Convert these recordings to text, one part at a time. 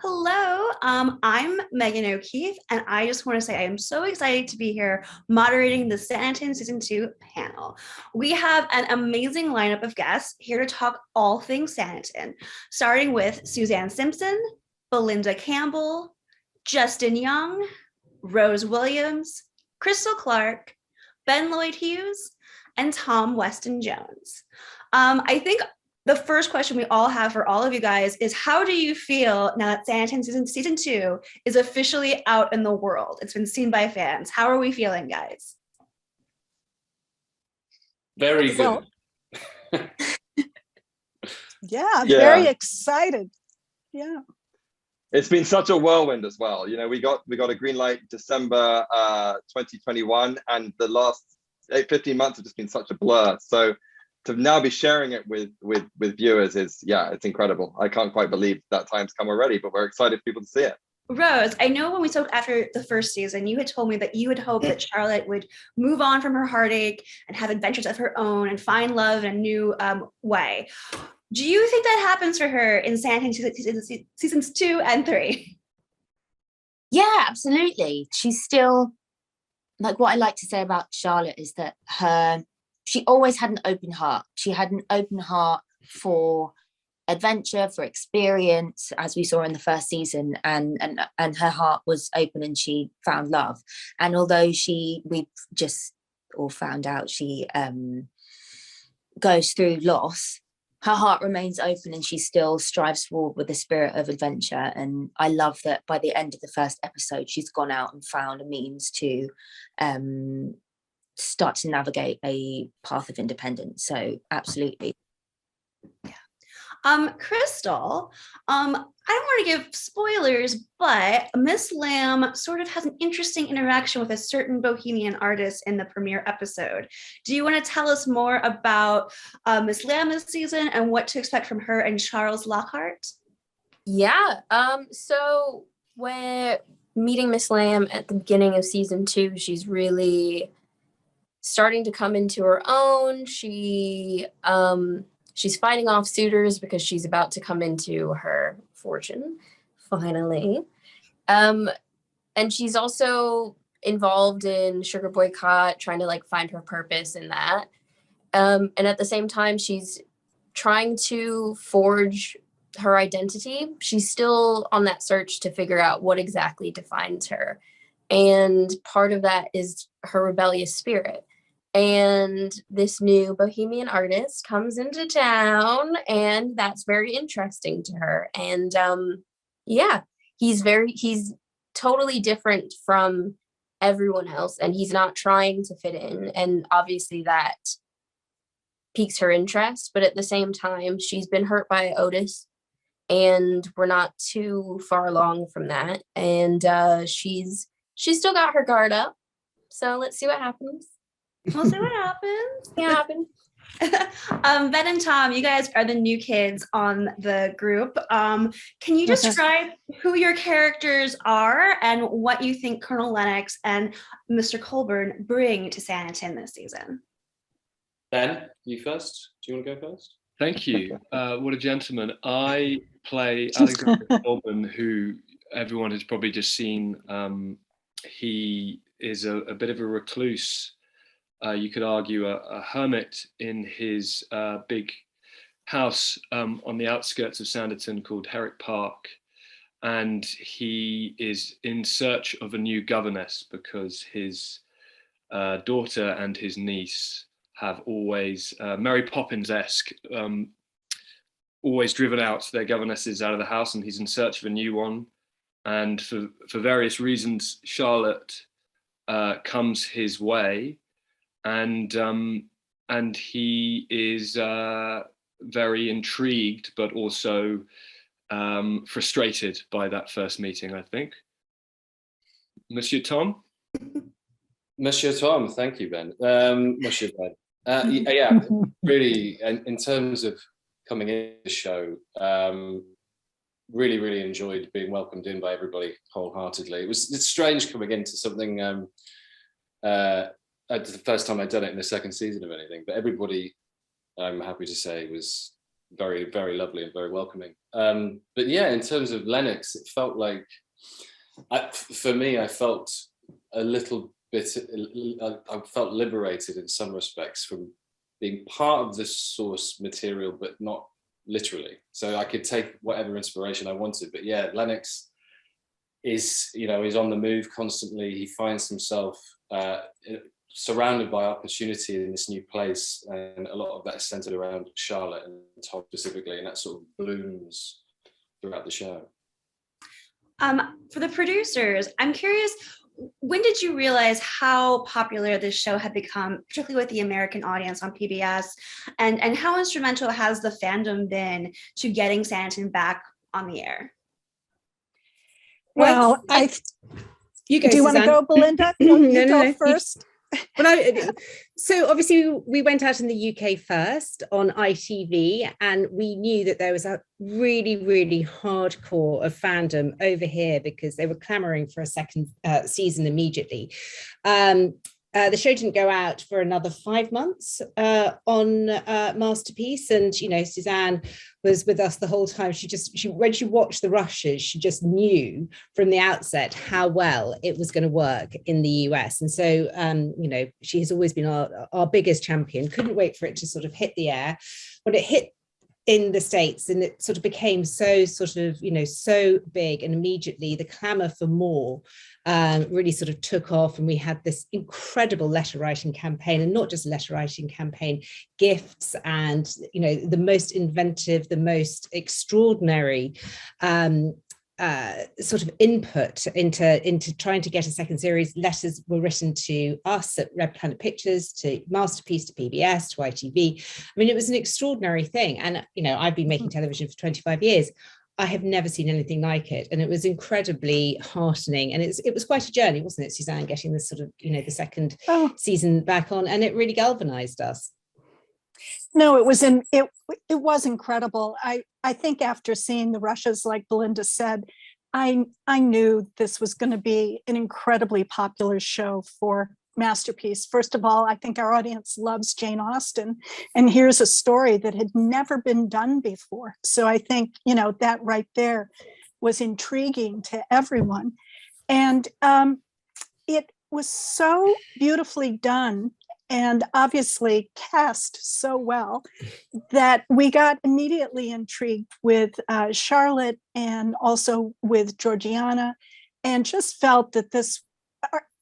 Hello, I'm Meghan O'Keefe, and I just want to say I am so excited to be here moderating the Sanditon Season 2 panel. We have an amazing lineup of guests here to talk all things Sanditon, starting with Suzanne Simpson, Belinda Campbell, Justin Young, Rose Williams, Crystal Clarke, Ben Lloyd-Hughes, and Tom Weston-Jones. I think the first question we all have for all of you guys is, how do you feel now that Sanditon season 2 is officially out in the world? It's been seen by fans. How are we feeling, guys? Very good. Yeah, very excited. Yeah. It's been such a whirlwind as well. You know, we got a green light December 2021, and the last 15 months have just been such a blur. So to now be sharing it with viewers is, it's incredible. I can't quite believe that time's come already, but we're excited for people to see it. Rose, I know when we spoke after the first season, you had told me that you had hoped that Charlotte would move on from her heartache and have adventures of her own and find love in a new way. Do you think that happens for her in Sanditon seasons 2 and 3? Yeah, absolutely. She's still, like, what I like to say about Charlotte is that she always had an open heart. She had an open heart for adventure, for experience, as we saw in the first season, and her heart was open and she found love. And although we've just all found out she goes through loss, her heart remains open and she still strives forward with the spirit of adventure. And I love that by the end of the first episode, she's gone out and found a means to start to navigate a path of independence. So absolutely. Crystal, I don't want to give spoilers, but Miss Lamb sort of has an interesting interaction with a certain bohemian artist in the premiere episode. Do you want to tell us more about Miss Lamb this season and what to expect from her and Charles Lockhart? Yeah, so we're meeting Miss Lamb at the beginning of season 2. She's really starting to come into her own. She's fighting off suitors because she's about to come into her fortune, finally. And she's also involved in sugar boycott, trying to find her purpose in that. And at the same time, she's trying to forge her identity. She's still on that search to figure out what exactly defines her. And part of that is her rebellious spirit. And this new bohemian artist comes into town, and that's very interesting to her. And he's totally different from everyone else, and he's not trying to fit in. And obviously that piques her interest, but at the same time, she's been hurt by Otis, and we're not too far along from that. And she's still got her guard up. So let's see what happens. We'll see what happens. Ben and Tom, you guys are the new kids on the group. Can you describe who your characters are and what you think Colonel Lennox and Mr. Colburn bring to Sanditon this season? Ben, you first. Do you want to go first? Thank you. What a gentleman. I play Alexander Colburn, who everyone has probably just seen. He is a bit of a recluse. You could argue a hermit in his big house on the outskirts of Sanditon called Herrick Park. And he is in search of a new governess because his daughter and his niece have always, Mary Poppins-esque, always driven out their governesses out of the house, and he's in search of a new one. And for various reasons, Charlotte comes his way. And he is very intrigued, but also frustrated by that first meeting, I think. Monsieur Tom? Monsieur Tom, thank you, Ben. Monsieur Ben. Really, in terms of coming in the show, really, really enjoyed being welcomed in by everybody wholeheartedly. It's strange coming into something the first time I'd done it in the second season of anything, but everybody, I'm happy to say, was very, very lovely and very welcoming. But yeah, in terms of Lennox, it felt like, for me, I felt a little bit, I felt liberated in some respects from being part of the source material, but not literally. So I could take whatever inspiration I wanted. But yeah, Lennox is on the move constantly. He finds himself surrounded by opportunity in this new place, and a lot of that is centered around Charlotte and Tom specifically, and that sort of blooms throughout the show. For the producers, I'm curious, when did you realize how popular this show had become, particularly with the American audience on PBS, and how instrumental has the fandom been to getting Sanditon back on the air? Well, you go. Do you want to go, Belinda? You go first. So obviously we went out in the UK first on ITV, and we knew that there was a really, really hardcore of fandom over here because they were clamoring for a second season immediately. The show didn't go out for another 5 months on Masterpiece, and Suzanne was with us the whole time. She when she watched the rushes, she just knew from the outset how well it was going to work in the US, and so she has always been our biggest champion. Couldn't wait for it to sort of hit the air. When it hit in the States, and it sort of became so so big, and immediately the clamour for more really sort of took off, and we had this incredible letter writing campaign, and not just letter writing campaign, gifts, and the most inventive, the most extraordinary sort of input into trying to get a second series. Letters were written to us at Red Planet Pictures, to Masterpiece, to PBS, to ITV. I mean, it was an extraordinary thing, and I've been making television for 25 years. I have never seen anything like it, and it was incredibly heartening, and it was quite a journey, wasn't it, Suzanne, getting this sort of the second season back on, and it really galvanized us. No, it was incredible. I think after seeing the rushes, like Belinda said, I knew this was going to be an incredibly popular show for Masterpiece. First of all, I think our audience loves Jane Austen, and here's a story that had never been done before. So I think, that right there was intriguing to everyone. And it was so beautifully done, and obviously cast so well, that we got immediately intrigued with Charlotte and also with Georgiana, and just felt that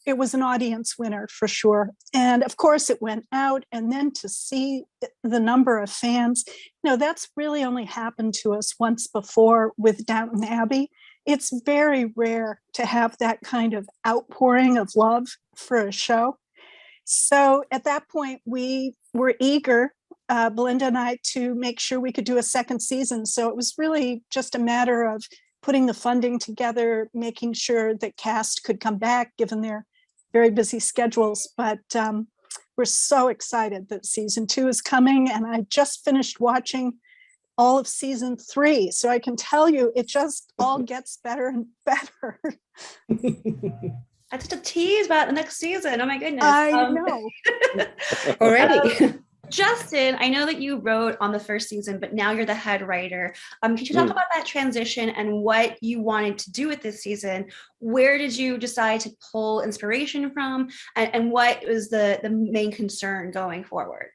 it was an audience winner for sure. And of course it went out, and then to see the number of fans, that's really only happened to us once before with Downton Abbey. It's very rare to have that kind of outpouring of love for a show. So at that point, we were eager, Belinda and I, to make sure we could do a second season. So it was really just a matter of putting the funding together, making sure that cast could come back, given their very busy schedules. But we're so excited that season 2 is coming. And I just finished watching all of season 3. So I can tell you, it just all gets better and better. That's just a tease about the next season. Oh my goodness. I know. Already. Justin, I know that you wrote on the first season, but now you're the head writer. Can you talk about that transition and what you wanted to do with this season? Where did you decide to pull inspiration from, and what was the main concern going forward?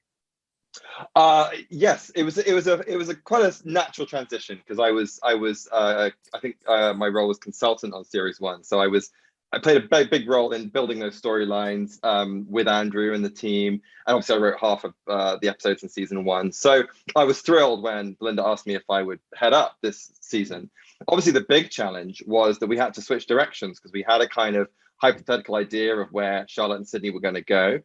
Yes, it was a quite a natural transition, because I think my role was consultant on series 1, so I played a very big role in building those storylines with Andrew and the team. And obviously I wrote half of the episodes in season 1. So I was thrilled when Belinda asked me if I would head up this season. Obviously the big challenge was that we had to switch directions, because we had a kind of hypothetical idea of where Charlotte and Sydney were going to go.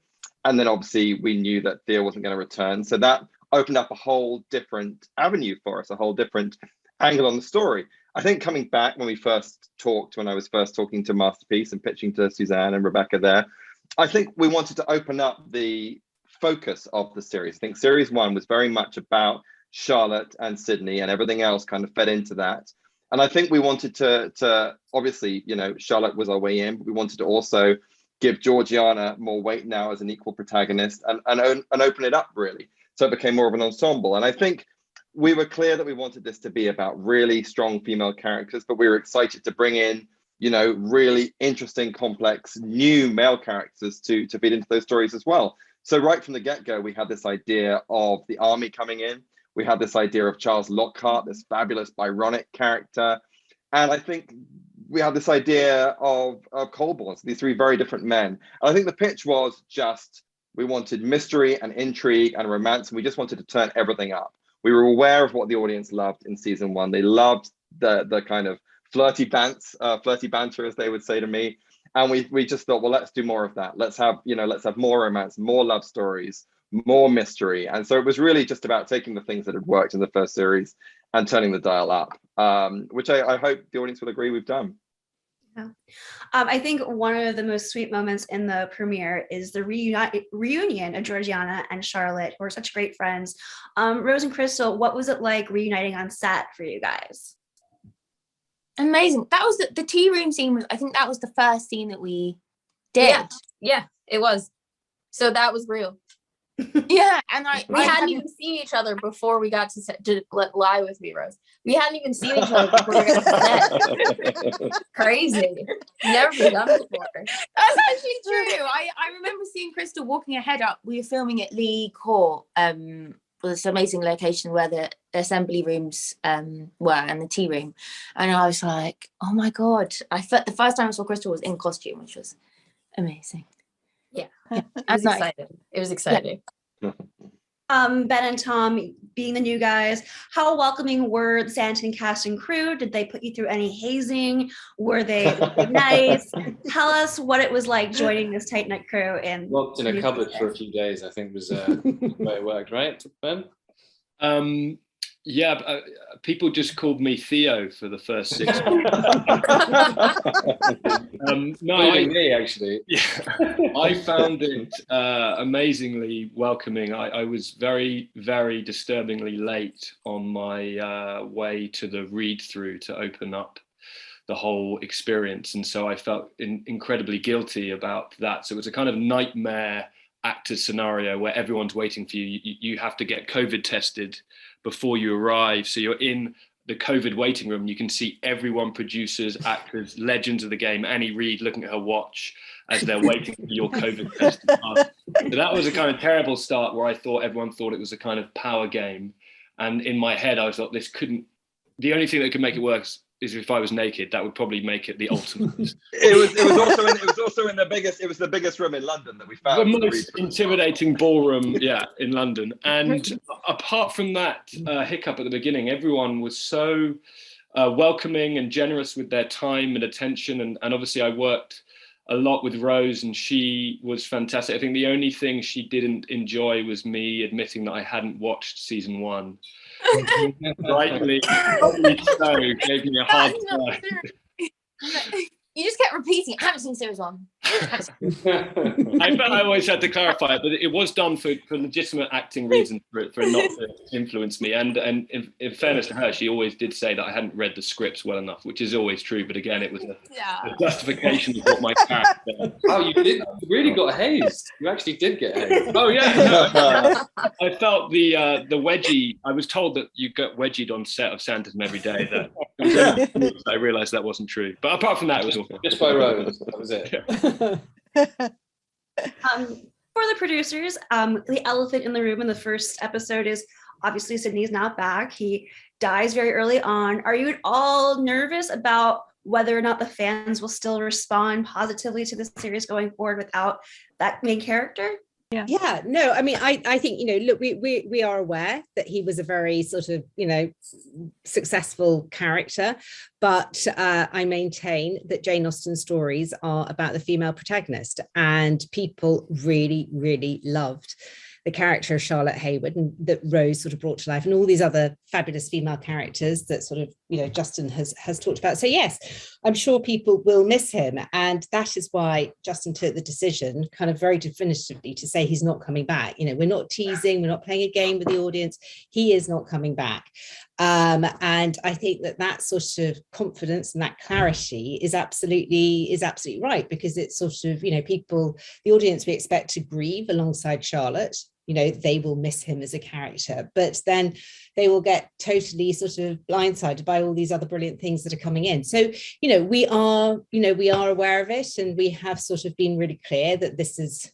And then obviously we knew that Thea wasn't going to return. So that opened up a whole different avenue for us, a whole different angle on the story. I think coming back when I was first talking to Masterpiece and pitching to Suzanne and Rebecca there, I think we wanted to open up the focus of the series. I think series 1 was very much about Charlotte and Sydney, and everything else kind of fed into that. And I think we wanted to obviously, Charlotte was our way in, but we wanted to also give Georgiana more weight now as an equal protagonist, and open it up really. So it became more of an ensemble. And I think we were clear that we wanted this to be about really strong female characters, but we were excited to bring in, you know, really interesting, complex, new male characters to feed into those stories as well. So right from the get-go, we had this idea of the army coming in. We had this idea of Charles Lockhart, this fabulous Byronic character. And I think we had this idea of Colborne, these three very different men. And I think the pitch was just, we wanted mystery and intrigue and romance, and we just wanted to turn everything up. We were aware of what the audience loved in season one. They loved the kind of flirty banter, as they would say to me. And we just thought, well, let's do more of that. Let's have more romance, more love stories, more mystery. And so it was really just about taking the things that had worked in the first series and turning the dial up, which I hope the audience will agree we've done. Yeah. I think one of the most sweet moments in the premiere is the reunion of Georgiana and Charlotte, who are such great friends. Rose and Crystal, what was it like reuniting on set for you guys? Amazing. That was the tea room scene. I think that was the first scene that we did. Yeah, it was. So that was real. Yeah, and we hadn't even seen each other before we got to lie with me, Rose. We hadn't even seen each other before we got to set. Crazy. Never been done before. That's actually true. I remember seeing Crystal walking her head up. We were filming at Lee Court, this amazing location where the assembly rooms were and the tea room, and I was like, oh my god! I thought the first time I saw Crystal was in costume, which was amazing. Yeah. It was exciting. It was exciting. Ben and Tom, being the new guys, how welcoming were the Sanditon cast and crew? Did they put you through any hazing? Were they nice? Tell us what it was like joining this tight-knit crew. And locked in a cupboard for a few days, I think was the way it worked, right, Ben? Yeah, people just called me Theo for the first 6 months. Me actually. Yeah, I found it amazingly welcoming. I was very, very disturbingly late on my way to the read-through to open up the whole experience, and so I felt incredibly guilty about that. So it was a kind of nightmare actors scenario where everyone's waiting for you. You have to get COVID tested before you arrive, so you're in the COVID waiting room. You can see everyone, producers, actors, legends of the game, Annie Reid looking at her watch as they're waiting for your COVID test to pass. So that was a kind of terrible start where I thought everyone thought it was a kind of power game, and in my head I thought the only thing that could make it worse is if I was naked. That would probably make it the ultimate. It was also in the biggest room in London that we found. The most intimidating ballroom, in London. And apart from that hiccup at the beginning, everyone was so welcoming and generous with their time and attention. And obviously I worked a lot with Rose and she was fantastic. I think the only thing she didn't enjoy was me admitting that I hadn't watched season 1. Rightly so, gave me a hard time. You just kept repeating it. I haven't seen series 1. I felt I always had to clarify it, but it was done for legitimate acting reasons, for it not to influence me. And in fairness to her, she always did say that I hadn't read the scripts well enough, which is always true. But again, it was a justification of what my character. Oh, you really got hazed. You actually did get hazed. Oh yeah. I felt the wedgie. I was told that you got wedgied on set of Sanditon every day. That I realised that wasn't true. But apart from that, it was all just by Rose. That was it. For the producers, the elephant in the room in the first episode is obviously Sydney's not back. He dies very early on. Are you at all nervous about whether or not the fans will still respond positively to this series going forward without that main character? Yeah, no, I mean, I think, look, we are aware that he was a very sort of, successful character, but I maintain that Jane Austen stories are about the female protagonist, and people really, really loved the character of Charlotte Hayward, and that Rose sort of brought to life, and all these other fabulous female characters that sort of, Justin has talked about. So yes, I'm sure people will miss him. And that is why Justin took the decision kind of very definitively to say he's not coming back. We're not teasing, we're not playing a game with the audience. He is not coming back. And I think that sort of confidence and that clarity is absolutely right, because it's sort of, people, the audience, we expect to grieve alongside Charlotte. They will miss him as a character, but then they will get totally sort of blindsided by all these other brilliant things that are coming in. So, we are aware of it, and we have sort of been really clear that this is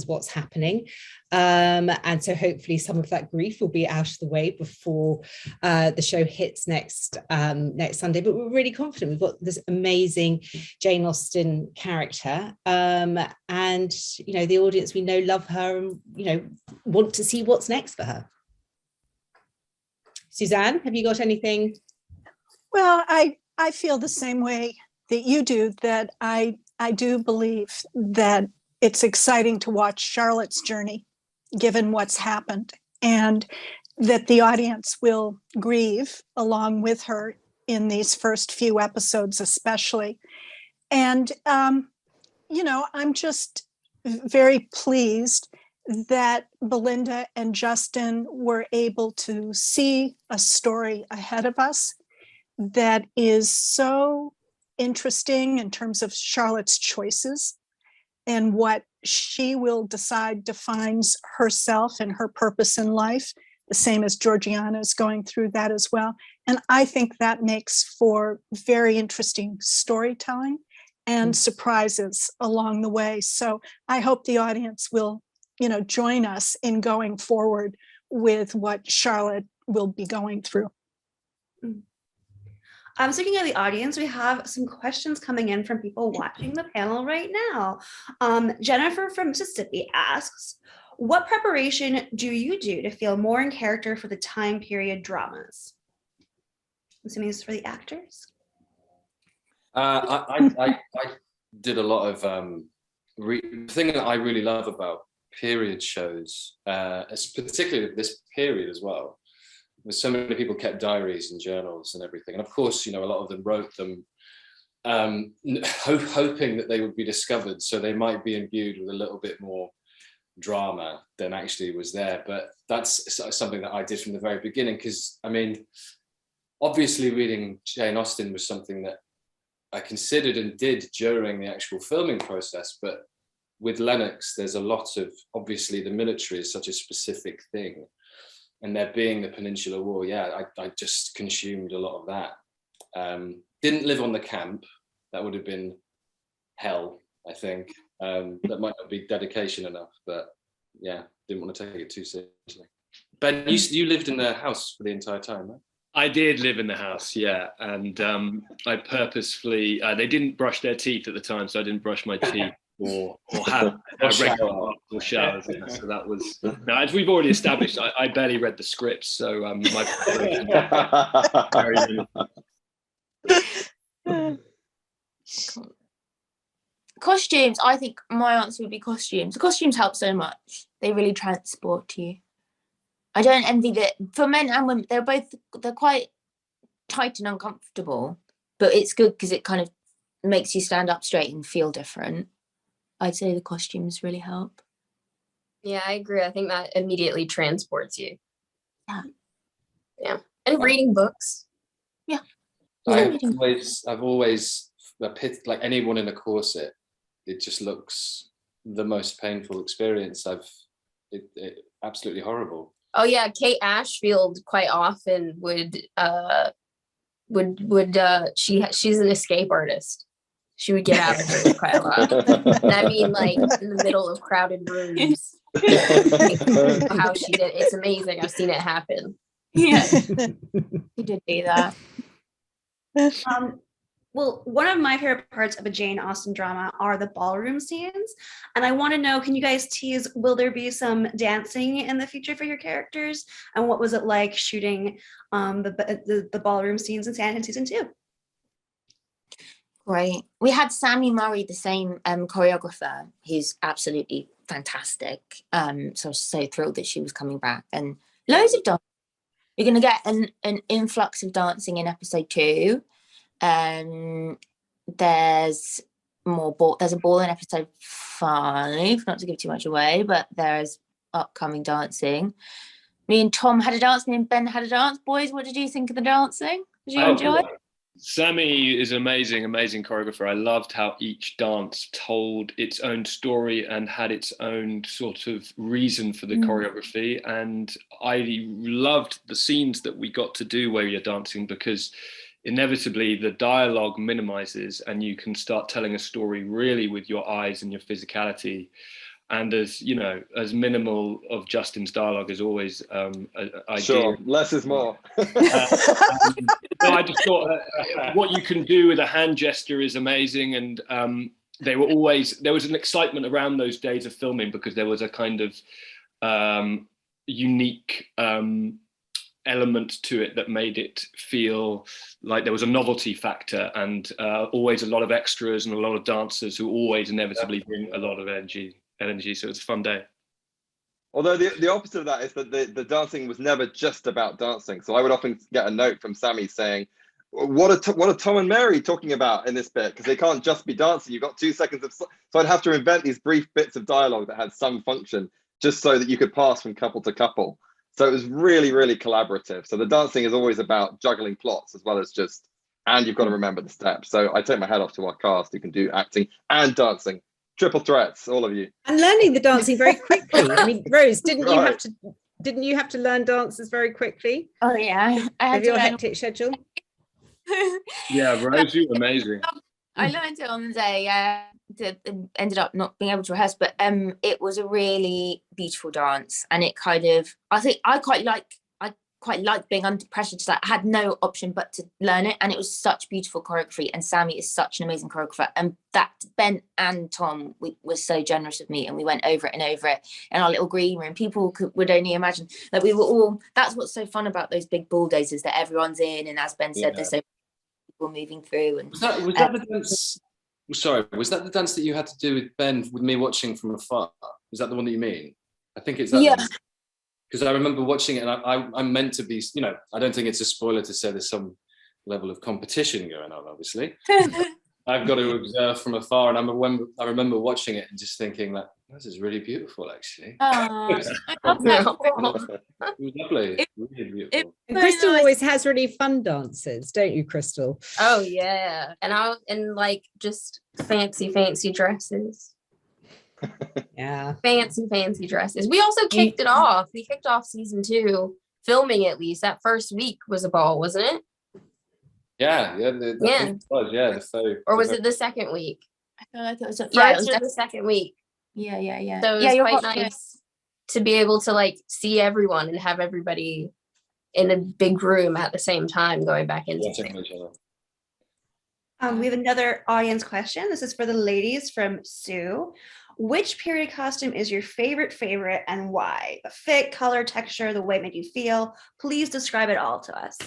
what's happening. And so hopefully some of that grief will be out of the way before the show hits next Sunday. But we're really confident. We've got this amazing Jane Austen character, and the audience we know love her, and want to see what's next for her. Suzanne, have you got anything? Well, I feel the same way that you do, that I do believe that it's exciting to watch Charlotte's journey, given what's happened, and that the audience will grieve along with her in these first few episodes, especially. And, I'm just very pleased that Belinda and Justin were able to see a story ahead of us that is so interesting in terms of Charlotte's choices and what she will decide defines herself and her purpose in life, the same as Georgiana is going through that as well. And I think that makes for very interesting storytelling and surprises along the way. So I hope the audience will, join us in going forward with what Charlotte will be going through. Speaking of the audience, we have some questions coming in from people watching the panel right now. Jennifer from Mississippi asks, what preparation do you do to feel more in character for the time period dramas? I'm assuming this is for the actors. I did a lot of the thing that I really love about period shows, particularly this period as well, with so many people kept diaries and journals and everything, and of course, a lot of them wrote them hoping that they would be discovered, so they might be imbued with a little bit more drama than actually was there. But that's something that I did from the very beginning, because obviously reading Jane Austen was something that I considered and did during the actual filming process, but with Lennox, there's a lot of, obviously the military is such a specific thing, and there being the Peninsular War, I just consumed a lot of that. Didn't live on the camp. That would have been hell, I think. That might not be dedication enough, but didn't want to take it too seriously. Ben, you lived in the house for the entire time, right? I did live in the house, and I purposefully, they didn't brush their teeth at the time, so I didn't brush my teeth or have regular or showers. So that was, now, as we've already established, I barely read the scripts, so my preparation very Costumes, I think my answer would be costumes. The costumes help so much. They really transport you. I don't envy that. For men and women, they're quite tight and uncomfortable, but it's good because it kind of makes you stand up straight and feel different. I'd say the costumes really help. Yeah, I agree. I think that immediately transports you. Yeah. And reading books. Yeah. I've always like anyone in a corset, it just looks the most painful experience. It absolutely horrible. Oh yeah, Kate Ashfield quite often she's an escape artist. She would get out of it quite a lot. And I mean, like in the middle of crowded rooms. How she did it's amazing. I've seen it happen. Yeah. She did do that. Well, one of my favorite parts of a Jane Austen drama are the ballroom scenes. And I want to know, can you guys tease, will there be some dancing in the future for your characters? And what was it like shooting the ballroom scenes in Sanditon season 2? Great. We had Sammy Murray, the same choreographer, who's absolutely fantastic. So I was so thrilled that she was coming back. And loads of dance. You're going to get an influx of dancing in episode 2. There's more ball. There's a ball in episode 5, not to give too much away, but there's upcoming dancing. Me and Tom had a dance. Me and Ben had a dance. Boys, what did you think of the dancing? Did you enjoy? Sammy is an amazing choreographer. I loved how each dance told its own story and had its own sort of reason for the choreography. And I loved the scenes that we got to do where you're dancing, because inevitably the dialogue minimizes and you can start telling a story really with your eyes and your physicality. And as you know, as minimal of Justin's dialogue as always ideal. Sure, less is more. I just thought what you can do with a hand gesture is amazing. And there was an excitement around those days of filming, because there was a kind of unique element to it that made it feel like there was a novelty factor, and always a lot of extras and a lot of dancers who always inevitably bring a lot of energy. So it's a fun day. Although the opposite of that is that the dancing was never just about dancing. So I would often get a note from Sammy saying, what are Tom and Mary talking about in this bit? Because they can't just be dancing. You've got 2 seconds of... So I'd have to invent these brief bits of dialogue that had some function, just so that you could pass from couple to couple. So it was really, really collaborative. So the dancing is always about juggling plots as well as just, and you've got to remember the steps. So I take my hat off to our cast who can do acting and dancing. Triple threats, all of you. And learning the dancing very quickly. I mean, Rose, didn't you have to learn dances very quickly? Oh yeah, I had Of to your learn. hectic schedule. Yeah, Rose, you're amazing. I learned it on the day. Ended up not being able to rehearse, but it was a really beautiful dance, and it kind of, I think I quite like being under pressure. Just like I had no option but to learn it, and it was such beautiful choreography. And Sammy is such an amazing choreographer, and that Ben and Tom were so generous with me, and we went over it in our little green room. People would only imagine that we were all. That's what's so fun about those big ball days, is that everyone's in, and as Ben said, there's so many people moving through. And was that the dance? Sorry, was that the dance that you had to do with Ben, with me watching from afar? Is that the one that you mean? I think it's that. Yeah. One. Because I remember watching it, and I'm meant to be, you know, I don't think it's a spoiler to say there's some level of competition going on, obviously. I've got to observe from afar, and I remember watching it and just thinking that this is really beautiful, actually. It was lovely. Really beautiful. And Crystal always has really fun dances, don't you, Crystal? Oh yeah, and like just fancy dresses. Yeah, fancy dresses. We also kicked it off. We kicked off season 2, filming at least. That first week was a ball, wasn't it? Yeah. It was, or was it the second week? I feel like it was it was the second week. Yeah. So it was quite nice to be able to like see everyone and have everybody in a big room at the same time going back into things. We have another audience question. This is for the ladies from Sue. Which period costume is your favorite and why? The fit, color, texture, the way it made you feel. Please describe it all to us.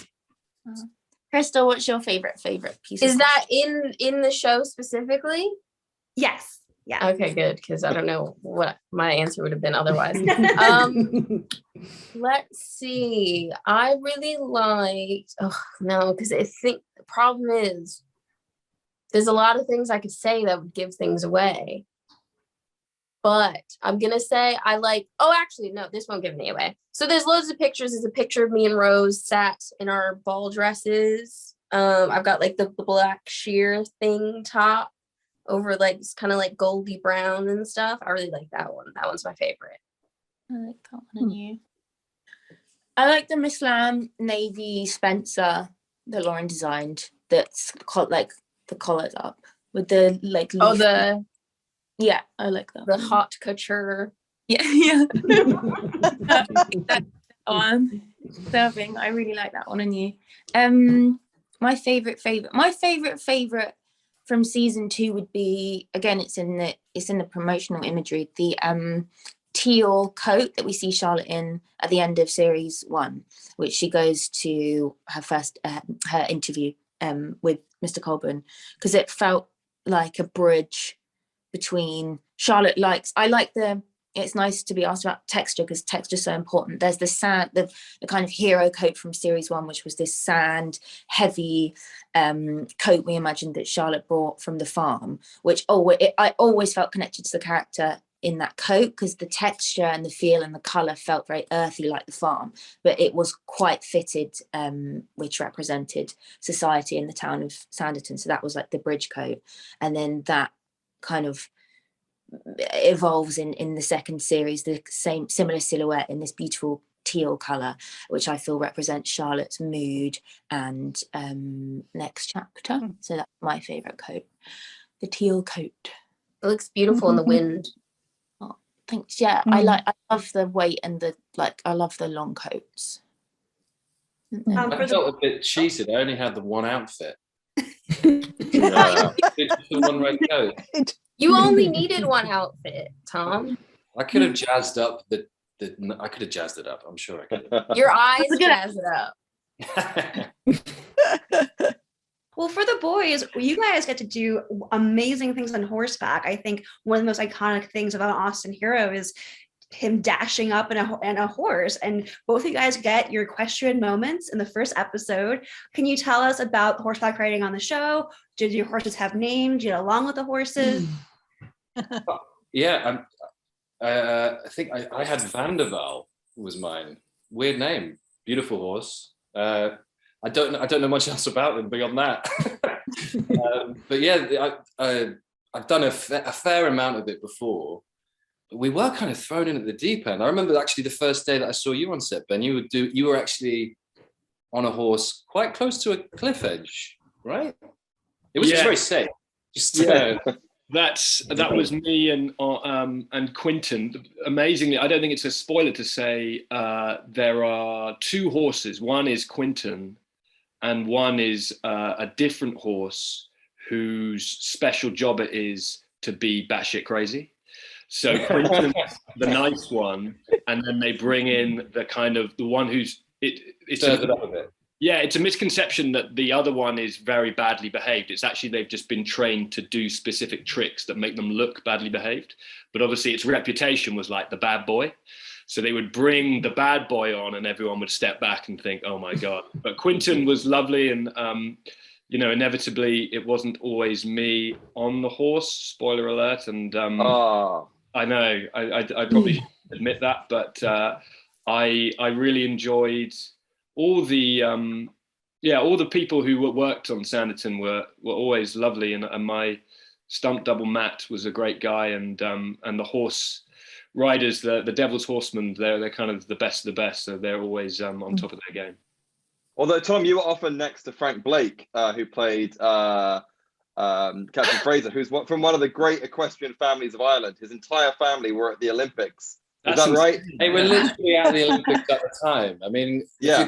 Crystal, what's your favorite piece? Is that in the show specifically? Yes. Yeah. Okay, good, because I don't know what my answer would have been otherwise. Let's see. I really liked. Oh no, because I think the problem is there's a lot of things I could say that would give things away. But I'm going to say I like, actually, no, this won't give me away. So there's loads of pictures. There's a picture of me and Rose sat in our ball dresses. I've got like the black sheer thing top over like, it's kind of like goldy brown and stuff. I really like that one. That one's my favorite. I like that one. And you? I like the Miss Lamb navy Spencer that Lauren designed. That's called like the collar's up with the like. Yeah, I like that. The haute couture. Yeah. Serving. I really like that one. And you? My favorite from season 2 would be, again, it's in the promotional imagery, the teal coat that we see Charlotte in at the end of series 1, which she goes to her first her interview with Mr. Colburn, because it felt like a bridge between Charlotte it's nice to be asked about texture, because texture is so important. There's the sand, the kind of hero coat from series 1, which was this sand heavy coat we imagined that Charlotte brought from the farm, which I always felt connected to the character in that coat, because the texture and the feel and the colour felt very earthy like the farm, but it was quite fitted, which represented society in the town of Sanditon. So that was like the bridge coat. And then that kind of evolves in the second series, the same similar silhouette in this beautiful teal colour, which I feel represents Charlotte's mood and next chapter. So that's my favourite coat, the teal coat. It looks beautiful in the wind. Oh, thanks. Yeah, I love the weight and I love the long coats. I felt a bit cheated. I only had the one outfit. It's just the one red coat. You only needed one outfit, Tom. I could have jazzed up I could have jazzed it up. I'm sure I could. Your eyes jazz it up. Well, for the boys, you guys get to do amazing things on horseback. I think one of the most iconic things about Austen Hero is him dashing up in a horse, and both of you guys get your equestrian moments in the first episode. Can you tell us about horseback riding on the show? Did your horses have names? Did you get along with the horses? Yeah, I think I had Vanderval was mine. Weird name, beautiful horse. I don't know much else about him beyond that. But yeah, I've done a fair amount of it before. We were kind of thrown in at the deep end. I remember actually the first day that I saw you on set, Ben, you were actually on a horse quite close to a cliff edge, right? It was just very safe. That was me and Quinton. Amazingly, I don't think it's a spoiler to say there are two horses. One is Quinton, and one is a different horse whose special job it is to be batshit crazy. So Quinton's the nice one, and then they bring in the one who's it's it up a bit. Yeah, it's a misconception that the other one is very badly behaved. It's actually they've just been trained to do specific tricks that make them look badly behaved. But obviously its reputation was like the bad boy. So they would bring the bad boy on and everyone would step back and think, oh my God. But Quinton was lovely, and inevitably it wasn't always me on the horse, spoiler alert. And I know, I probably should admit that, but I really enjoyed all the people who worked on Sanditon were always lovely, and my stunt double Matt was a great guy, and the horse riders, the Devil's Horsemen, they're kind of the best of the best, so they're always on top of their game. Although Tom, you were often next to Frank Blake, who played Captain Fraser, who's from one of the great equestrian families of Ireland. His entire family were at the Olympics. Is that right? They were literally at the Olympics at the time. I mean, if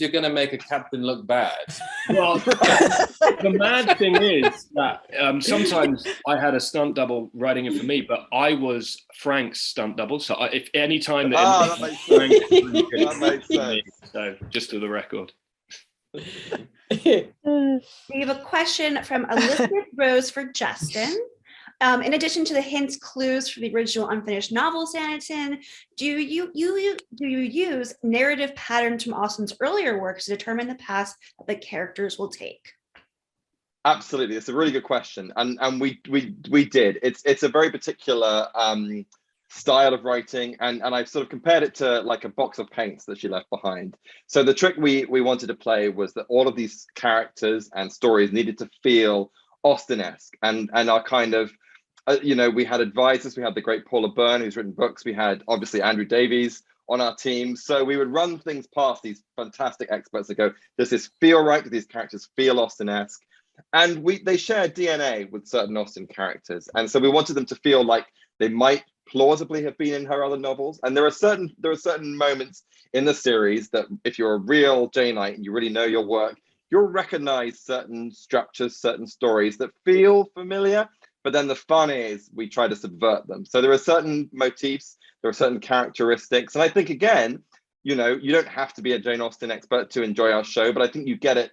you're going to make a captain look bad. Well, the mad thing is that sometimes I had a stunt double riding it for me, but I was Frank's stunt double. So if any time that makes sense. That makes sense. So just to the record. We have a question from Elizabeth Rose for Justin. In addition to the hints, clues for the original unfinished novel Sanditon, do you use narrative patterns from Austen's earlier works to determine the path that the characters will take? Absolutely, it's a really good question, and we did. It's a very particular style of writing, and I've sort of compared it to like a box of paints that she left behind. So the trick we wanted to play was that all of these characters and stories needed to feel Austen-esque, and our kind of we had advisors. We had the great Paula Byrne, who's written books. We had obviously Andrew Davies on our team. So we would run things past these fantastic experts that go, does this feel right? Do these characters feel Austen-esque? And they share DNA with certain Austen characters. And so we wanted them to feel like they might plausibly have been in her other novels. And there are certain moments in the series that if you're a real Janeite and you really know your work, you'll recognize certain structures, certain stories that feel familiar. But then the fun is we try to subvert them. So there are certain motifs, there are certain characteristics. And I think, again, you don't have to be a Jane Austen expert to enjoy our show, but I think you get it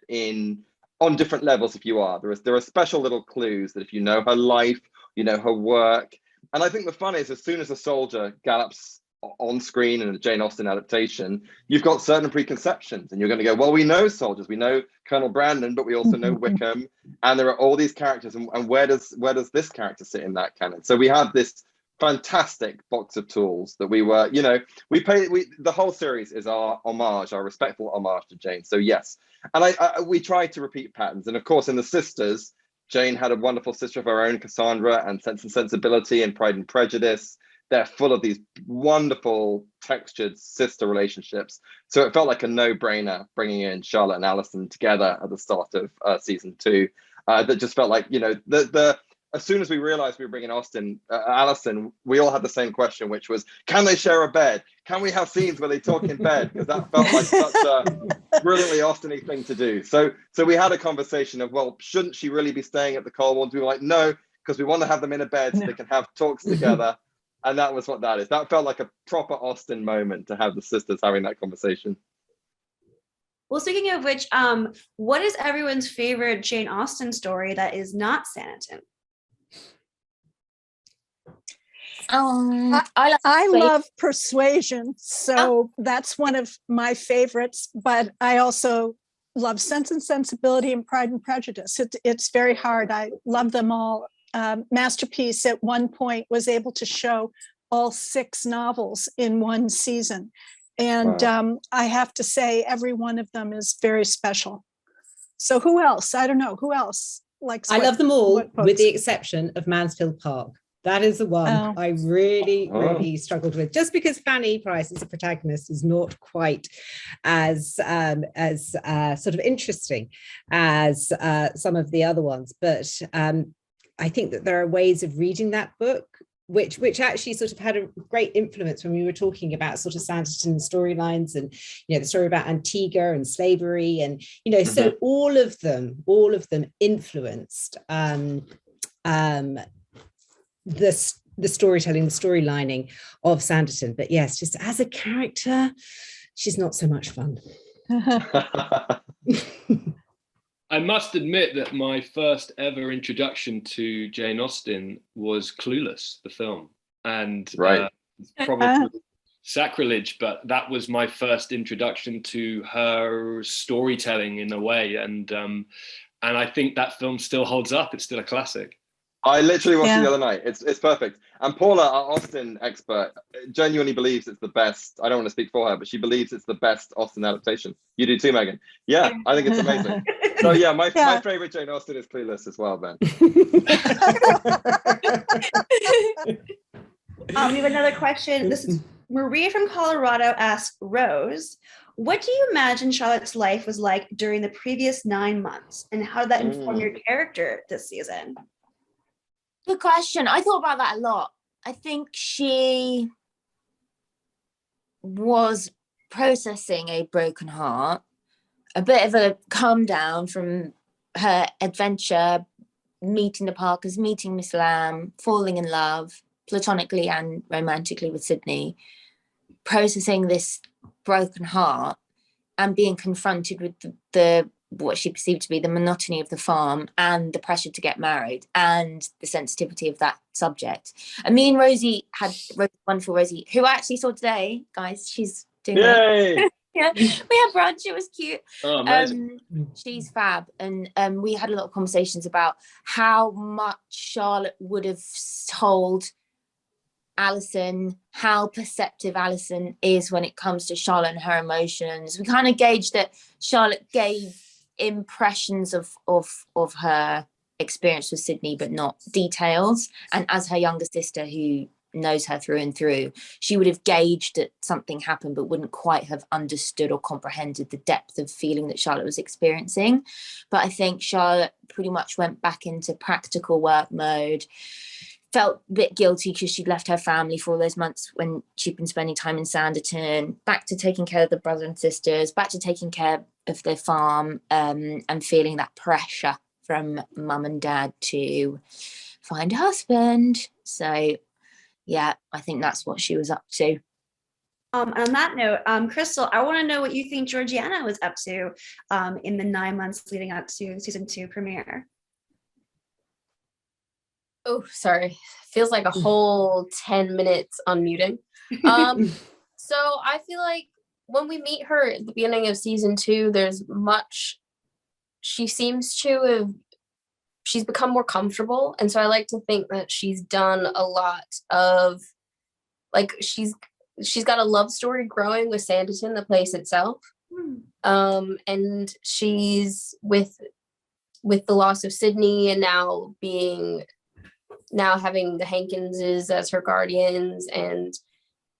on different levels if you are. There are special little clues that if you know her life, you know her work. And I think the fun is as soon as a soldier gallops on screen in a Jane Austen adaptation, you've got certain preconceptions and you're going to go, well, we know soldiers, we know Colonel Brandon, but we also know Wickham, and there are all these characters, and where does this character sit in that canon? So we have this fantastic box of tools that we were, the whole series is our homage, our respectful homage to Jane. So yes, and we tried to repeat patterns. And of course, in the sisters, Jane had a wonderful sister of her own, Cassandra, and Sense and Sensibility and Pride and Prejudice. They're full of these wonderful textured sister relationships. So it felt like a no-brainer bringing in Charlotte and Alison together at the start of season 2. That just felt like, as soon as we realized we were bringing Alison, we all had the same question, which was, can they share a bed? Can we have scenes where they talk in bed? Because that felt like such a brilliantly Austen-y thing to do. So we had a conversation of, well, shouldn't she really be staying at the Colewards? We were like, no, because we want to have them in a bed so they can have talks together. And that was what that is. That felt like a proper Austen moment to have the sisters having that conversation. Well, speaking of which, what is everyone's favorite Jane Austen story that is not Sanditon? I love Persuasion, so that's one of my favorites, but I also love Sense and Sensibility and Pride and Prejudice. It's very hard. I love them all. Masterpiece at one point was able to show all 6 novels in one season. And wow. I have to say, every one of them is very special. So who else? I don't know. Who else likes I love them all, with the exception of Mansfield Park. That is the one I really struggled with. Just because Fanny Price as a protagonist is not quite as sort of interesting as some of the other ones. But I think that there are ways of reading that book which actually sort of had a great influence when we were talking about sort of Sanditon storylines and, the story about Antigua and slavery and, so all of them influenced the storytelling, the storylining of Sanditon. But yes, just as a character, she's not so much fun. I must admit that my first ever introduction to Jane Austen was Clueless, the film. And it's probably sacrilege, but that was my first introduction to her storytelling in a way. And I think that film still holds up. It's still a classic. I literally watched it the other night. It's perfect. And Paula, our Austen expert, genuinely believes it's the best. I don't want to speak for her, but she believes it's the best Austen adaptation. You do too, Megan. Yeah, I think it's amazing. So yeah, my favorite Jane Austen is Clueless as well, Ben. We have another question. This is Maria from Colorado asks Rose, what do you imagine Charlotte's life was like during the previous 9 months? And how did that inform your character this season? Good question. I thought about that a lot. I think she was processing a broken heart, a bit of a calm down from her adventure, meeting the Parkers, meeting Miss Lamb, falling in love platonically and romantically with Sydney, processing this broken heart and being confronted with the what she perceived to be the monotony of the farm and the pressure to get married and the sensitivity of that subject. And me and Rosie had wonderful Rosie, who I actually saw today, guys. She's doing it. Yeah, we had brunch. It was cute. Oh, amazing. She's fab. And we had a lot of conversations about how much Charlotte would have told Alison, how perceptive Alison is when it comes to Charlotte and her emotions. We kind of gauged that Charlotte gave impressions of her experience with Sydney, but not details. And as her younger sister, who knows her through and through, she would have gauged that something happened, but wouldn't quite have understood or comprehended the depth of feeling that Charlotte was experiencing. But I think Charlotte pretty much went back into practical work mode, felt a bit guilty because she'd left her family for all those months when she'd been spending time in Sanditon, back to taking care of the brother and sisters, back to taking care of their farm, and feeling that pressure from mum and dad to find a husband. So yeah, I think that's what she was up to. On that note, Crystal, I want to know what you think Georgiana was up to in the 9 months leading up to season 2 premiere. Oh, sorry. Feels like a whole 10 minutes unmuting. So I feel like when we meet her at the beginning of season 2, there's much, she she's become more comfortable, and so I like to think that she's done a lot of, like, she's got a love story growing with Sanditon, the place itself. And she's with the loss of Sydney, and now having the Hankinses as her guardians, and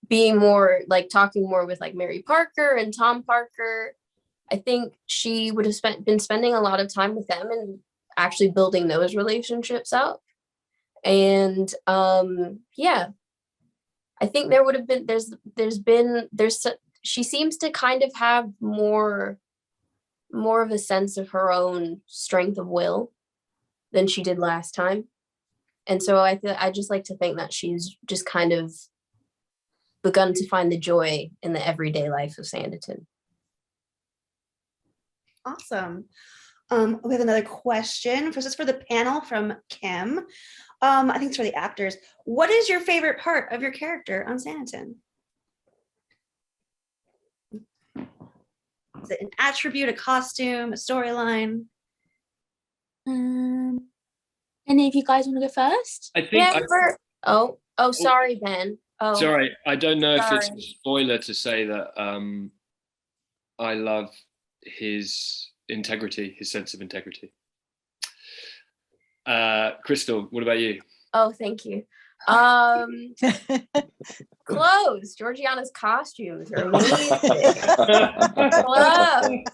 being more like talking more with like Mary Parker and Tom Parker. I think she would have been spending a lot of time with them and actually building those relationships up. And yeah, I think there would have been, she seems to kind of have more of a sense of her own strength of will than she did last time. And so I just like to think that she's just kind of begun to find the joy in the everyday life of Sanditon. Awesome. We have another question. This is for the panel from Kim. I think it's for the actors. What is your favorite part of your character on Sanditon? Is it an attribute, a costume, a storyline? Any of you guys want to go first? I think. Sorry, Ben. Oh, sorry, I don't know if it's sorry. a spoiler to say that I love his integrity, his sense of integrity. Crystal, what about you? Oh, thank you. Clothes. Georgiana's costumes are amazing. Clothes.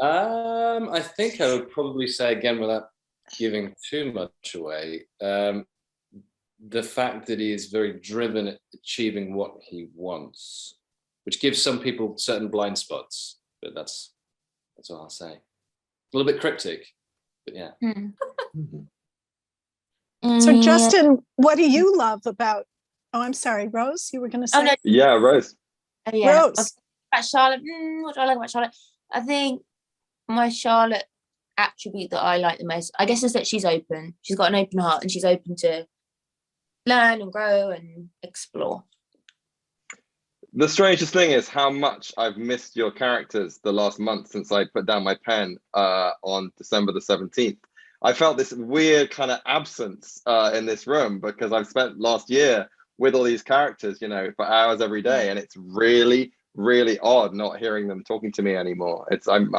I think I would probably say, again, without giving too much away, the fact that he is very driven at achieving what he wants, which gives some people certain blind spots, but that's all I'll say. A little bit cryptic, but yeah. So Justin, what do you love about, oh, I'm sorry, Rose, you were going to say? Oh, no. Yeah, Rose. Yeah. Rose. About Charlotte, what do I like about Charlotte? I think my Charlotte attribute that I like the most, I guess, is that she's open. She's got an open heart, and she's open to learn and grow and explore. The strangest thing is how much I've missed your characters the last month since I put down my pen on December the 17th. I felt this weird kind of absence in this room because I've spent last year with all these characters, you know, for hours every day, and it's really, really odd not hearing them talking to me anymore. I'm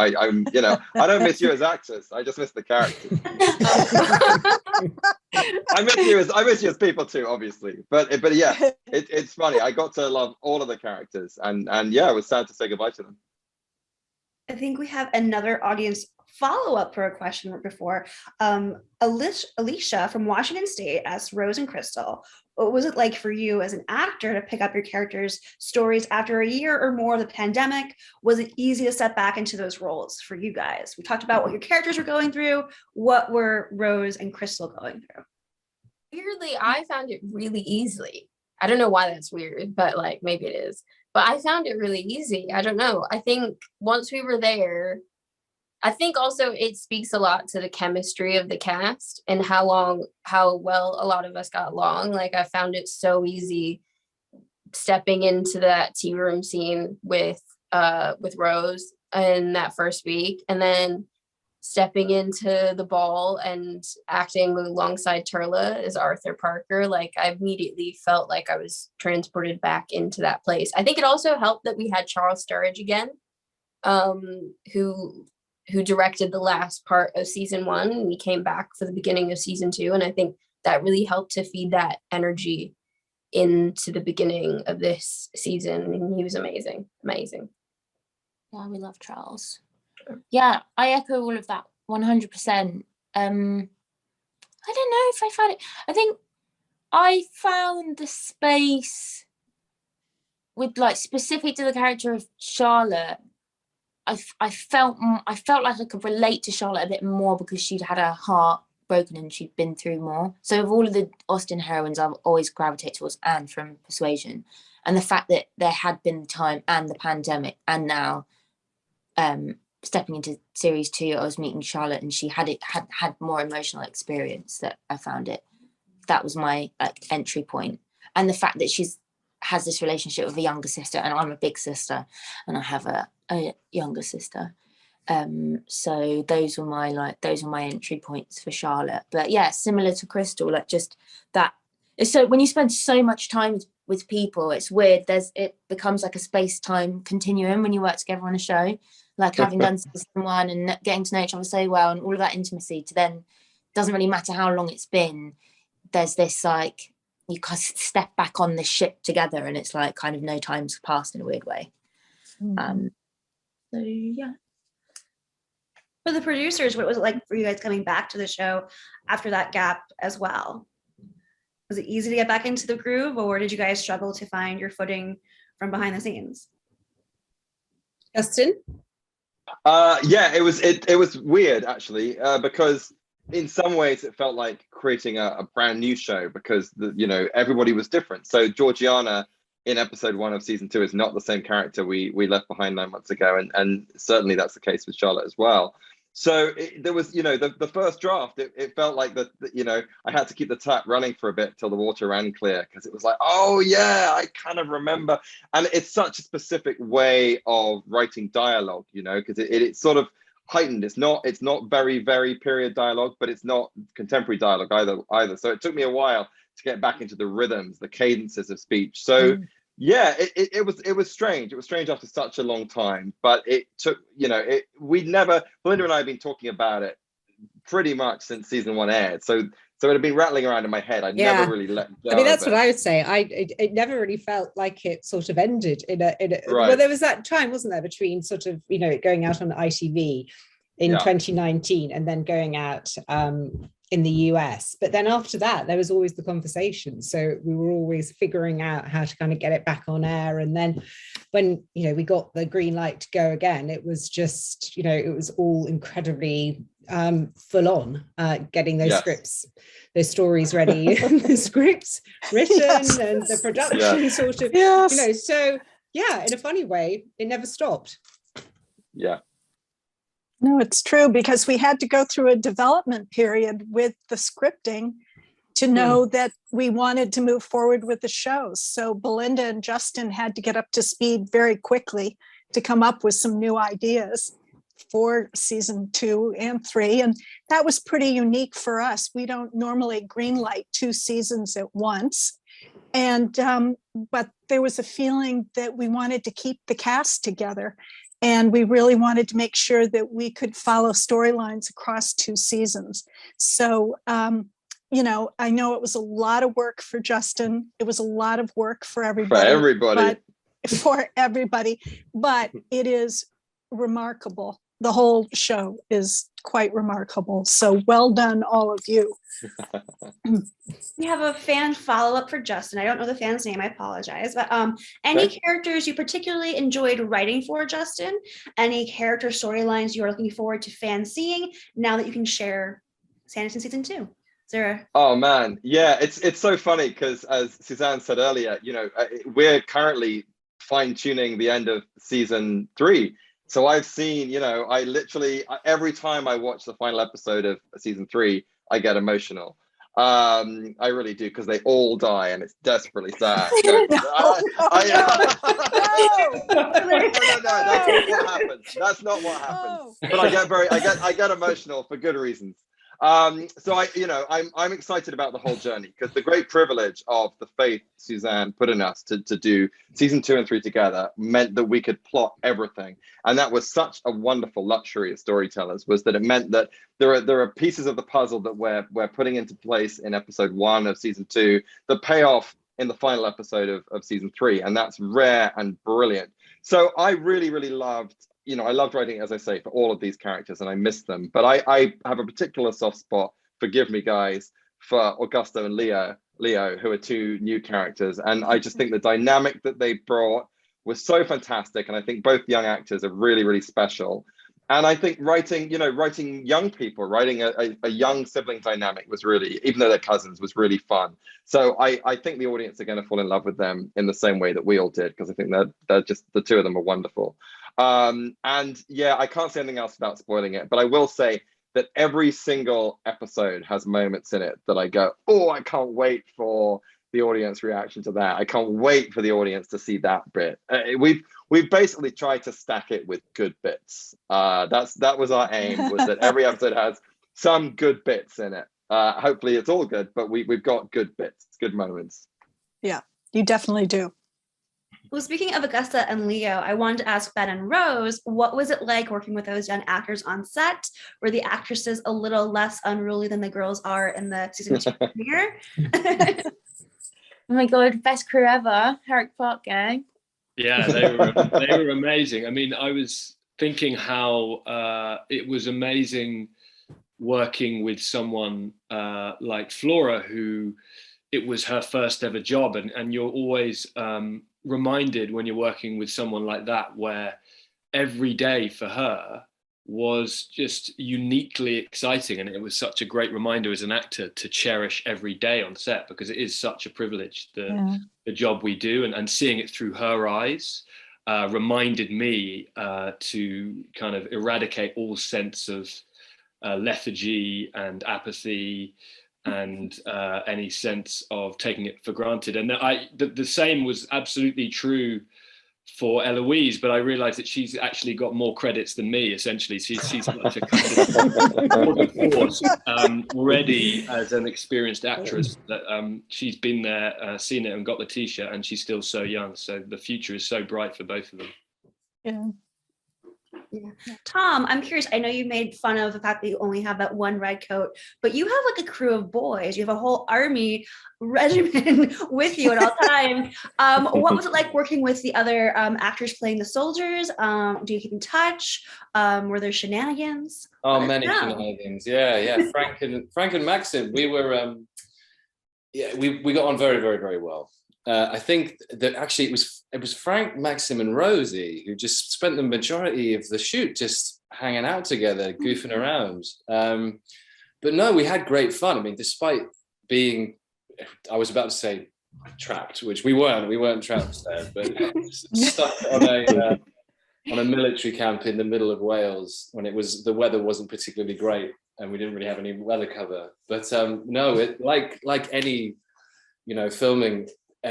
you know, I don't miss you as actors. I just miss the characters. I miss you as people too, obviously. But yeah, it's funny. I got to love all of the characters, and yeah, it was sad to say goodbye to them. I think we have another audience follow-up for a question before. Alicia from Washington State asked Rose and Crystal, what was it like for you as an actor to pick up your characters' stories after a year or more of the pandemic? Was it easy to step back into those roles for you guys? We talked about what your characters were going through. What were Rose and Crystal going through? Weirdly, I found it really easily. I don't know why that's weird, but like maybe it is. But I found it really easy. I don't know. I think once we were there, I think also it speaks a lot to the chemistry of the cast and how well a lot of us got along. Like I found it so easy stepping into that tea room scene with Rose in that first week, and then stepping into the ball and acting alongside Turla as Arthur Parker. Like I immediately felt like I was transported back into that place. I think it also helped that we had Charles Sturridge again, who directed the last part of season 1, and he came back for the beginning of season 2, and I think that really helped to feed that energy into the beginning of this season, and he was amazing. Yeah, we love Charles. Yeah, I echo all of that 100%. I don't know if I found it. I think I found the space with, like, specific to the character of Charlotte. I felt like I could relate to Charlotte a bit more because she'd had her heart broken and she'd been through more. So of all of the Austen heroines, I've always gravitated towards Anne from Persuasion, and the fact that there had been the time and the pandemic, and now stepping into series 2, I was meeting Charlotte, and she had more emotional experience. That I found that was my entry point, and the fact that has this relationship with a younger sister, and I'm a big sister, and I have a younger sister. So those were my entry points for Charlotte. But yeah, similar to Crystal, like just that. So when you spend so much time with people, it's weird. It becomes like a space-time continuum when you work together on a show. Like having done season 1 and getting to know each other so well, and all of that intimacy, to then doesn't really matter how long it's been. There's this like you kind of step back on this ship together, and it's like kind of no time's passed in a weird way. So yeah. For the producers, what was it like for you guys coming back to the show after that gap as well? Was it easy to get back into the groove, or did you guys struggle to find your footing from behind the scenes? Justin? Yeah, it was weird actually, because in some ways it felt like creating a brand new show, because everybody was different. So Georgiana in episode 1 of season 2 is not the same character we left behind 9 months ago, and certainly that's the case with Charlotte as well. So there was, the first draft, it felt like that, I had to keep the tap running for a bit till the water ran clear, because it was like, oh yeah, I kind of remember. And it's such a specific way of writing dialogue, because it's sort of heightened. It's not very, very period dialogue, but it's not contemporary dialogue either. So it took me a while to get back into the rhythms, the cadences of speech. So yeah, it was strange. It was strange after such a long time, but it took, Belinda and I have been talking about it pretty much since season 1 aired. So it had been rattling around in my head. I'd never really let go. I mean, that's what I would say. It never really felt like it sort of ended in a right. Well, there was that time, wasn't there, between sort of, going out on ITV in 2019 and then going out in the US. But then after that, there was always the conversation. So we were always figuring out how to kind of get it back on air. And then when, we got the green light to go again, it was just, it was all incredibly full on, getting those scripts, those stories ready, the scripts written and the production sort of, so yeah, in a funny way, it never stopped. Yeah. No, it's true, because we had to go through a development period with the scripting to know that we wanted to move forward with the shows. So Belinda and Justin had to get up to speed very quickly to come up with some new ideas for season 2 and 3. And that was pretty unique for us. We don't normally greenlight 2 seasons at once. And but there was a feeling that we wanted to keep the cast together. And we really wanted to make sure that we could follow storylines across 2 seasons. So, I know it was a lot of work for Justin. It was a lot of work for everybody. For everybody. But it is remarkable. The whole show is quite remarkable. So well done, all of you. We have a fan follow-up for Justin. I don't know the fan's name, I apologize. But any characters you particularly enjoyed writing for, Justin? Any character storylines you are looking forward to fans seeing now that you can share Sanditon season 2? Is there Oh man, yeah, it's so funny because, as Suzanne said earlier, we're currently fine-tuning the end of season 3. So I've seen, I literally, every time I watch the final episode of season 3, I get emotional. I really do, because they all die and it's desperately sad. No, that's not what happens. But I get emotional for good reasons. So I'm excited about the whole journey, because the great privilege of the faith Suzanne put in us to do season 2 and 3 together meant that we could plot everything. And that was such a wonderful luxury as storytellers, was that it meant that there are pieces of the puzzle that we're putting into place in episode 1 of season 2 that pay off in the final episode of season 3. And that's rare and brilliant. So I really, really loved, I loved writing, as I say, for all of these characters, and I miss them. But I have a particular soft spot, forgive me guys, for Augusto and Leo, who are 2 new characters. And I just think the dynamic that they brought was so fantastic. And I think both young actors are really, really special. And I think writing young people, writing a young sibling dynamic was really, even though they're cousins, was really fun. So I think the audience are going to fall in love with them in the same way that we all did, because I think they're just, the 2 of them are wonderful. And yeah, I can't say anything else without spoiling it, but I will say that every single episode has moments in it that I go, oh, I can't wait for the audience reaction to that. I can't wait for the audience to see that bit. We've basically tried to stack it with good bits. That was our aim, was that every episode has some good bits in it. Hopefully it's all good, but we've got good bits, good moments. Yeah, you definitely do. Well, speaking of Augusta and Leo, I wanted to ask Ben and Rose, what was it like working with those young actors on set? Were the actresses a little less unruly than the girls are in the season 2 premiere? Oh my God, best crew ever, Herrick Park gang. Yeah, they were amazing. I mean, I was thinking how it was amazing working with someone like Flora, who it was her first ever job, and you're always reminded when you're working with someone like that, where every day for her was just uniquely exciting, and it was such a great reminder as an actor to cherish every day on set, because it is such a privilege, the job we do, and seeing it through her eyes reminded me to kind of eradicate all sense of lethargy and apathy and any sense of taking it for granted. And the same was absolutely true for Eloise, but I realized that she's actually got more credits than me, essentially. She's such a kind of force already as an experienced actress, that she's been there, seen it and got the t-shirt, and she's still so young. So the future is so bright for both of them. Yeah. Yeah. Tom, I'm curious. I know you made fun of the fact that you only have that one red coat, but you have like a crew of boys. You have a whole army regiment with you at all times. What was it like working with the other actors playing the soldiers? Do you keep in touch? Were there shenanigans? Oh, many shenanigans. Yeah. Frank and Maxim, we were we got on very, very, very well. I think that actually it was Frank, Maxim, and Rosie who just spent the majority of the shoot just hanging out together, goofing around. But no, we had great fun. I mean, despite being, I was about to say trapped, which we weren't trapped there, but stuck on a military camp in the middle of Wales when the weather wasn't particularly great and we didn't really have any weather cover. But no, it like any filming.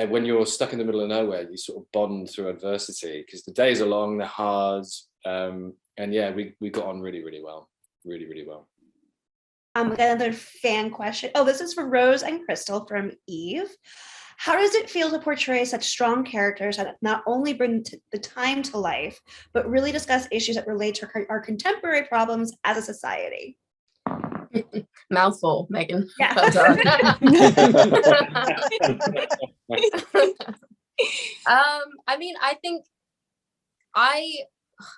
When you're stuck in the middle of nowhere, you sort of bond through adversity, because the days are long, they're hard, and yeah, we got on really, really well, really, really well. We got another fan question. Oh, this is for Rose and Crystal from Eve. How does it feel to portray such strong characters that not only bring the time to life, but really discuss issues that relate to our contemporary problems as a society? Mouthful, Megan. Yeah. I mean, I think I'm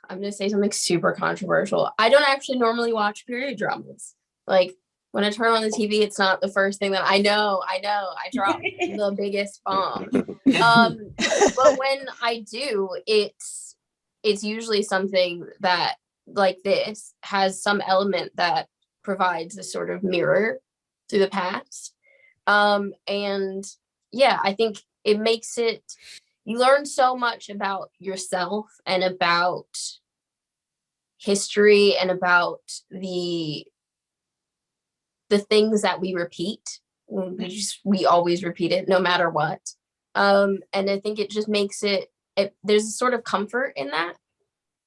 going to say something super controversial. I don't actually normally watch period dramas. Like, when I turn on the TV, it's not the first thing that I know. I drop the biggest bomb. But when I do, it's usually something that, like this, has some element that provides a sort of mirror to the past. And yeah, I think it makes it, you learn so much about yourself and about history and about the things that we repeat. We always repeat it no matter what. And I think it just makes it there's a sort of comfort in that.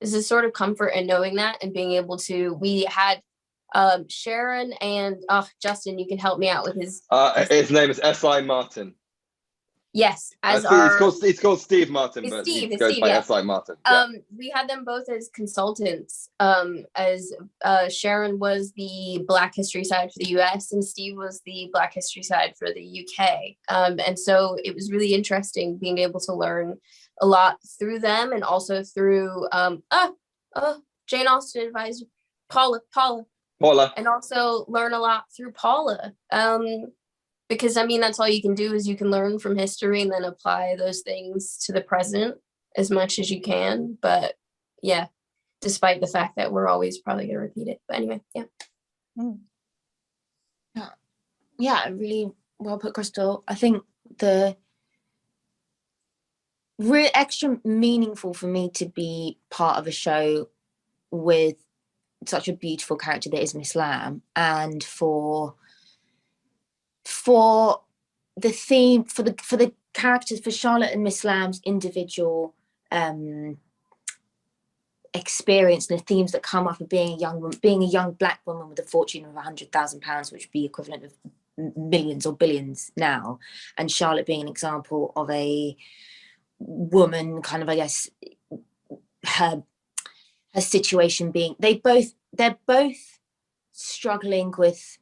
There's a sort of comfort in knowing that and being able to, we had Sharon and Justin, you can help me out with his name is S.I. Martin. Yes, he's called Steve Martin, but Steve, he goes by S.I. Martin. We had them both as consultants. As Sharon was the Black History side for the US and Steve was the Black History side for the UK. And so it was really interesting being able to learn a lot through them, and also through Jane Austen advisor Paula, and also learn a lot through Paula. Because I mean, that's all you can do, is you can learn from history and then apply those things to the present as much as you can. But yeah, despite the fact that we're always probably going to repeat it. But anyway, Yeah, really well put, Crystal. I think the really extra meaningful for me to be part of a show with such a beautiful character that is Miss Lamb, and for the theme for the characters, for Charlotte and Miss Lamb's individual experience, and the themes that come up of being a young black woman with a fortune of £100,000, which would be equivalent of millions or billions now, and Charlotte being an example of a woman, kind of, I guess, her situation being, they're both struggling with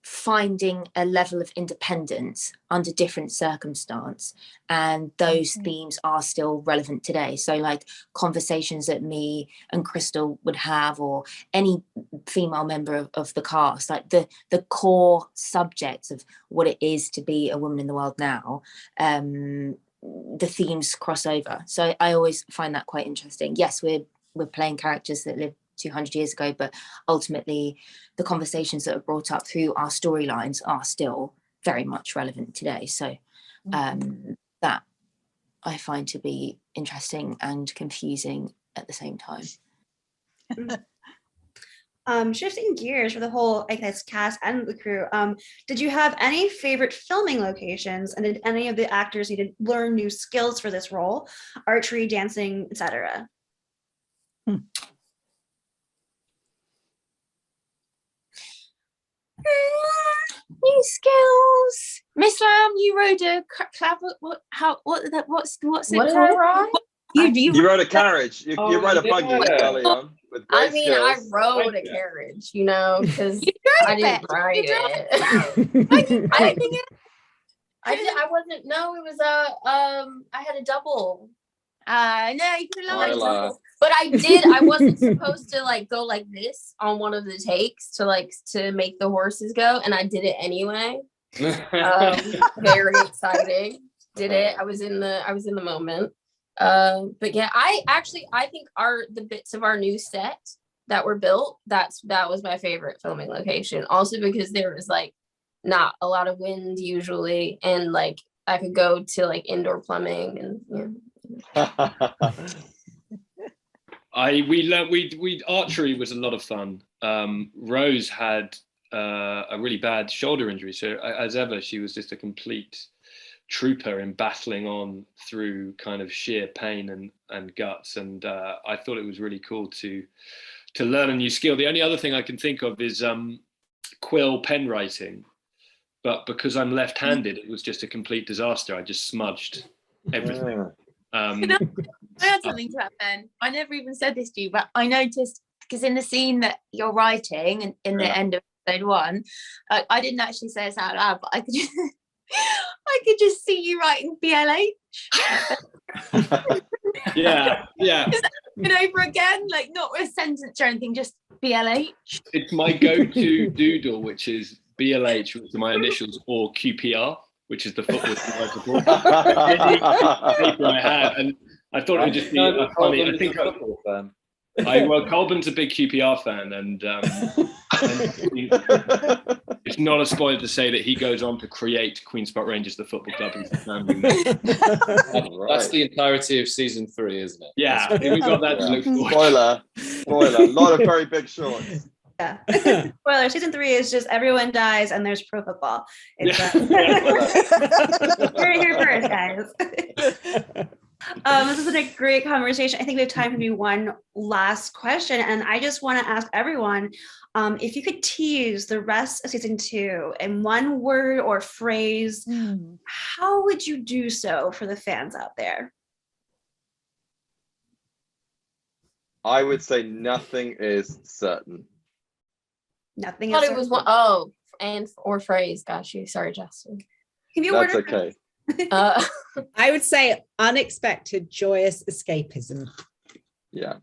finding a level of independence under different circumstance, and those themes are still relevant today. So like conversations that me and Crystal would have, or any female member of the cast, like the core subjects of what it is to be a woman in the world now, the themes cross over. So I always find that quite interesting. Yes, we're playing characters that lived 200 years ago, but ultimately the conversations that are brought up through our storylines are still very much relevant today. So that I find to be interesting and confusing at the same time. Shifting gears for the whole, I guess, cast and the crew, did you have any favorite filming locations, and did any of the actors need to learn new skills for this role, archery, dancing, etc.? New skills. Miss Lamb, you rode a what's What it did I called? ride? You rode a carriage. You rode a buggy early on with great I mean, I skills. rode a carriage, you know, because You drove I didn't it. ride You drove it. I wasn't. No, it was I had a double. no, you could have Spoiler. But I wasn't supposed to like go like this on one of the takes to make the horses go, and I did it anyway. Very exciting. Did it. I was in the moment. But yeah, I think the bits of our new set that were built, that was my favorite filming location. Also because there was like not a lot of wind usually, and like I could go to like indoor plumbing, and we archery was a lot of fun. Rose had a really bad shoulder injury, so as ever she was just a complete trooper in battling on through kind of sheer pain and guts, and I thought it was really cool to learn a new skill. The only other thing I can think of is quill pen writing, but because I'm left-handed, it was just a complete disaster. I just smudged everything. I had something to that, Ben. I never even said this to you, but I noticed, because in the scene that you're writing and in the end of episode 1, I didn't actually say this out loud, but I could just see you writing BLH. yeah. And over again, like not with a sentence or anything, just BLH. It's my go-to doodle, which is BLH, which are my initials, or QPR, which is the football paper I had, and I thought it would just be funny. I think football fan. Colburn's a big QPR fan, and it's not a spoiler to say that he goes on to create Queen's Park Rangers, the football club. He's That's the entirety of season 3, isn't it? Yeah, we got that to look forward. Spoiler. A lot of very big shorts. Yeah. Spoiler, season 3 is just everyone dies and there's pro football. It's you're here first, guys. This has been a great conversation. I think we have time for maybe one last question, and I just want to ask everyone, if you could tease the rest of season 2 in one word or phrase, how would you do so for the fans out there? I would say nothing is certain. Nothing. I thought it was one. Or phrase. Got you. Sorry, Justin. That's okay. I would say unexpected, joyous escapism. Yeah.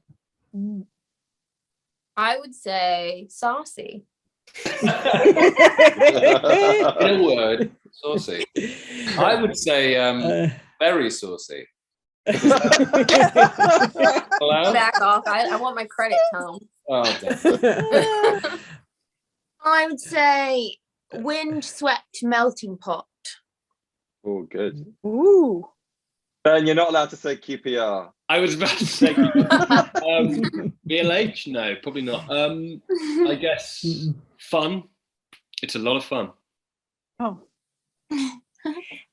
I would say saucy. In a word, saucy. I would say very saucy. Back off. I want my credit, Tom. Oh, I would say wind-swept melting pot. Oh, good. Ooh. Ben, you're not allowed to say QPR. I was about to say BLH. No, probably not. I guess fun. It's a lot of fun. Oh.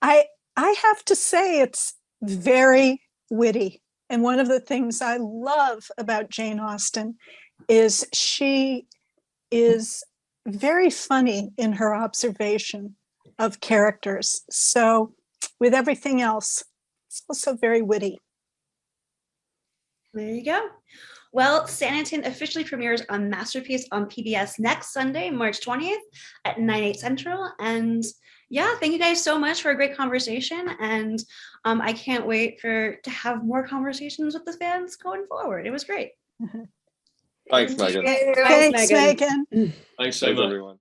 I have to say it's very witty. And one of the things I love about Jane Austen is she is very funny in her observation of characters. So with everything else, it's also very witty. There you go. Well, Sanditon officially premieres on Masterpiece on PBS next Sunday, March 20th at 9/8 Central. And yeah, thank you guys so much for a great conversation. And I can't wait to have more conversations with the fans going forward. It was great. Thanks, Megan. Thanks, Megan. Thanks so Thanks, much. everyone.